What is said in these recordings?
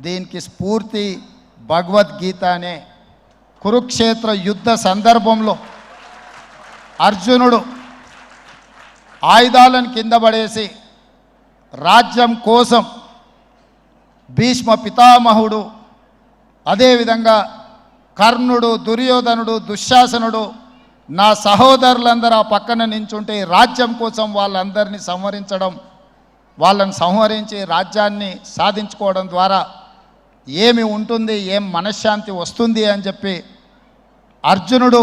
దీనికి స్ఫూర్తి భగవద్గీత అనే కురుక్షేత్ర యుద్ధ సందర్భంలో అర్జునుడు ఆయుధాలను కింద పడేసి రాజ్యం కోసం భీష్మ పితామహుడు, అదేవిధంగా కర్ణుడు, దుర్యోధనుడు, దుశ్శాసనుడు, నా సహోదరులందరూ ఆ పక్కన నించుంటే రాజ్యం కోసం వాళ్ళందరినీ సంహరించడం, వాళ్ళని సంహరించి రాజ్యాన్ని సాధించుకోవడం ద్వారా ఏమి ఉంటుంది, ఏం మనశ్శాంతి వస్తుంది అని చెప్పి అర్జునుడు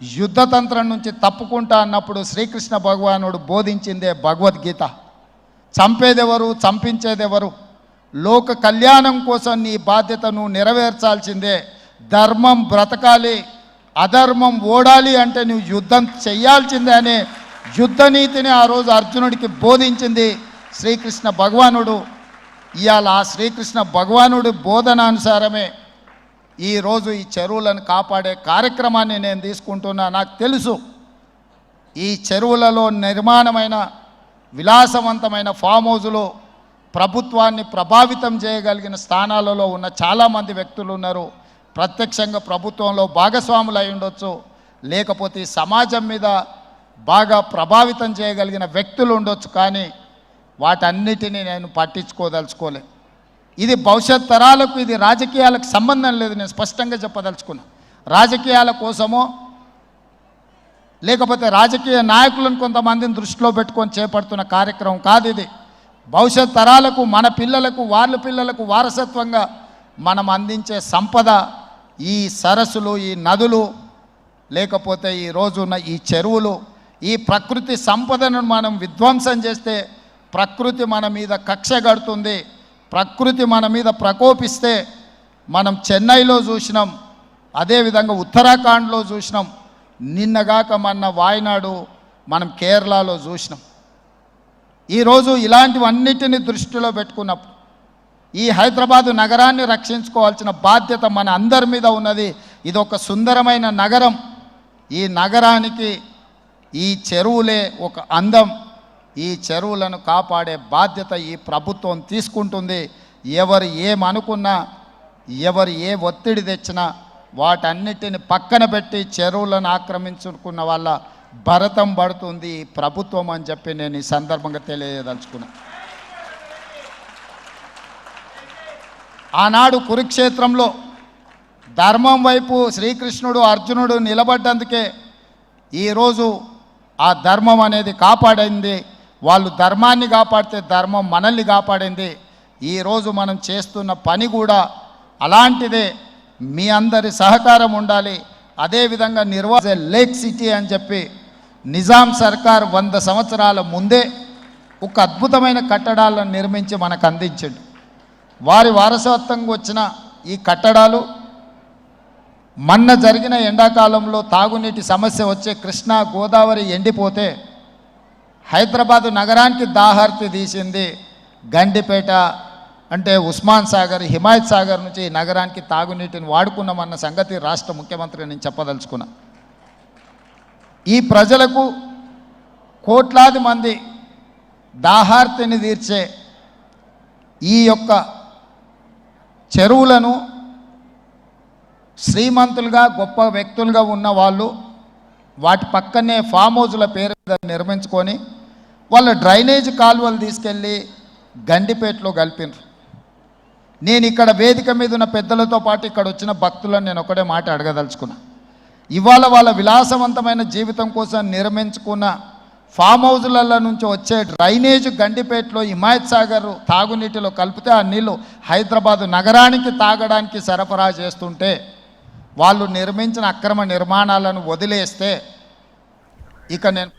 యుద్ధతంత్రం నుంచి తప్పుకుంటా అన్నప్పుడు శ్రీకృష్ణ భగవానుడు బోధించిందే భగవద్గీత. చంపేదెవరు, చంపించేదెవరు, లోక కళ్యాణం కోసం నీ బాధ్యతను నెరవేర్చాల్సిందే, ధర్మం బ్రతకాలి, అధర్మం ఓడాలి అంటే నువ్వు యుద్ధం చెయ్యాల్సిందే అనే యుద్ధనీతిని ఆ రోజు అర్జునుడికి బోధించింది శ్రీకృష్ణ భగవానుడు. ఇవాళ ఆ శ్రీకృష్ణ భగవానుడి బోధనానుసారమే ఈరోజు ఈ చెరువులను కాపాడే కార్యక్రమాన్ని నేను తీసుకుంటున్నా. నాకు తెలుసు ఈ చెరువులలో నిర్మాణమైన విలాసవంతమైన ఫామ్ హౌజులు ప్రభుత్వాన్ని ప్రభావితం చేయగలిగిన స్థానాలలో ఉన్న చాలామంది వ్యక్తులు ఉన్నారు. ప్రత్యక్షంగా ప్రభుత్వంలో భాగస్వాములు అయి ఉండొచ్చు, లేకపోతే సమాజం మీద బాగా ప్రభావితం చేయగలిగిన వ్యక్తులు ఉండొచ్చు. కానీ వాటన్నిటినీ నేను పట్టించుకోదలుచుకోలే. ఇది భవిష్యత్ తరాలకు, ఇది రాజకీయాలకు సంబంధం లేదు. నేను స్పష్టంగా చెప్పదలుచుకున్నా. రాజకీయాల కోసమో లేకపోతే రాజకీయ నాయకులను కొంతమందిని దృష్టిలో పెట్టుకొని చేపడుతున్న కార్యక్రమం కాదు ఇది. భవిష్యత్ తరాలకు, మన పిల్లలకు, వాళ్ళ పిల్లలకు వారసత్వంగా మనం అందించే సంపద ఈ సరస్సులు, ఈ నదులు, లేకపోతే ఈ రోజున్న ఈ చెరువులు. ఈ ప్రకృతి సంపదను మనం విధ్వంసం చేస్తే ప్రకృతి మన మీద కక్ష కడుతుంది. ప్రకృతి మన మీద ప్రకోపిస్తే మనం చెన్నైలో చూసినాం, అదేవిధంగా ఉత్తరాఖండ్లో చూసినాం, నిన్నగాక మొన్న వాయనాడు, మనం కేరళలో చూసినాం. ఈరోజు ఇలాంటివన్నిటిని దృష్టిలో పెట్టుకున్నప్పుడు ఈ హైదరాబాదు నగరాన్ని రక్షించుకోవాల్సిన బాధ్యత మన అందరి మీద ఉన్నది. ఇది ఒక సుందరమైన నగరం. ఈ నగరానికి ఈ చెరువులే ఒక అందం. ఈ చెరువులను కాపాడే బాధ్యత ఈ ప్రభుత్వం తీసుకుంటుంది. ఎవరు ఏమనుకున్నా, ఎవరు ఏ ఒత్తిడి తెచ్చినా వాటన్నిటిని పక్కన పెట్టి చెరువులను ఆక్రమించుకున్న వాళ్ళ భరతం పడుతుంది ఈ ప్రభుత్వం అని చెప్పి నేను ఈ సందర్భంగా తెలియదలుచుకున్నా. ఆనాడు కురుక్షేత్రంలో ధర్మం వైపు శ్రీకృష్ణుడు, అర్జునుడు నిలబడ్డందుకే ఈరోజు ఆ ధర్మం అనేది కాపాడింది. వాళ్ళు ధర్మాన్ని కాపాడితే ధర్మం మనల్ని కాపాడింది. ఈరోజు మనం చేస్తున్న పని కూడా అలాంటిదే. మీ అందరి సహకారం ఉండాలి. అదేవిధంగా లేక్ సిటీ అని చెప్పి నిజాం సర్కార్ 100 సంవత్సరాల ముందే ఒక అద్భుతమైన కట్టడాలను నిర్మించి మనకు అందించాడు. వారి వారసత్వంగా వచ్చిన ఈ కట్టడాలు మొన్న జరిగిన ఎండాకాలంలో తాగునీటి సమస్య వచ్చే కృష్ణా గోదావరి ఎండిపోతే హైదరాబాదు నగరానికి దాహార్తి తీసింది. గండిపేట అంటే ఉస్మాన్ సాగర్, హిమాయత్ సాగర్ నుంచి ఈ నగరానికి తాగునీటిని వాడుకున్నామన్న సంగతి రాష్ట్ర ముఖ్యమంత్రి నేను చెప్పదలుచుకున్నా. ఈ ప్రజలకు, కోట్లాది మంది దాహార్తిని తీర్చే ఈ యొక్క చెరువులను శ్రీమంతులుగా, గొప్ప వ్యక్తులుగా ఉన్న వాళ్ళు వాటి పక్కనే ఫామ్ హౌజుల పేరు మీద నిర్మించుకొని వాళ్ళ డ్రైనేజ్ కాలువలు తీసుకెళ్ళి గండిపేటలో కలిపినారు. నేను ఇక్కడ వేదిక మీద ఉన్న పెద్దలతో పాటు ఇక్కడ వచ్చిన భక్తులను నేను ఒకటే మాట అడగదలుచుకున్నా. ఇవాళ వాళ్ళ విలాసవంతమైన జీవితం కోసం నిర్మించుకున్న ఫామ్ హౌజులలో నుంచి వచ్చే డ్రైనేజ్ గండిపేటలో హిమాయత్ సాగర్ తాగునీటిలో కలిపితే ఆ నీళ్ళు హైదరాబాదు నగరానికి తాగడానికి సరఫరా చేస్తుంటే వాళ్ళు నిర్మించిన అక్రమ నిర్మాణాలను వదిలేస్తే ఇక నేను